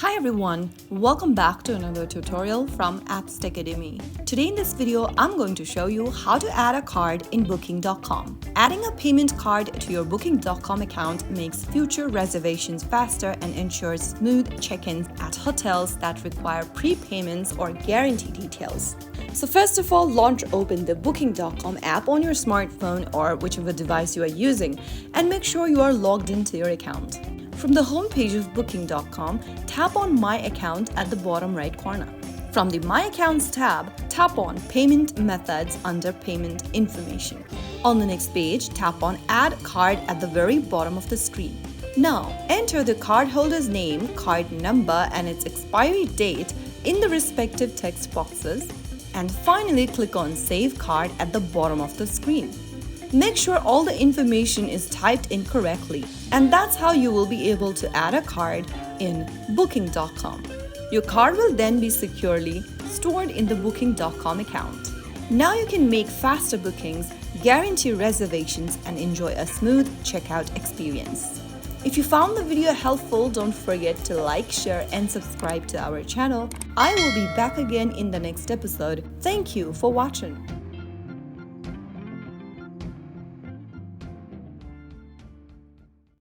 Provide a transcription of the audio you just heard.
Hi everyone, welcome back to another tutorial from Apps Academy. Today in this video, I'm going to show you how to add a card in Booking.com. Adding a payment card to your Booking.com account makes future reservations faster and ensures smooth check-ins at hotels that require prepayments or guarantee details. So first of all, launch open the Booking.com app on your smartphone or whichever device you are using and make sure you are logged into your account. From the home page of Booking.com, tap on My Account at the bottom right corner. From the My Accounts tab, tap on Payment Methods under Payment Information. On the next page, tap on Add Card at the very bottom of the screen. Now, enter the cardholder's name, card number, and its expiry date in the respective text boxes. And finally, click on Save Card at the bottom of the screen. Make sure all the information is typed in correctly, and that's how you will be able to add a card in Booking.com. Your card will then be securely stored in the Booking.com account. Now you can make faster bookings, guarantee reservations, and enjoy a smooth checkout experience. If you found the video helpful, don't forget to like, share, and subscribe to our channel. I will be back again in the next episode. Thank you for watching.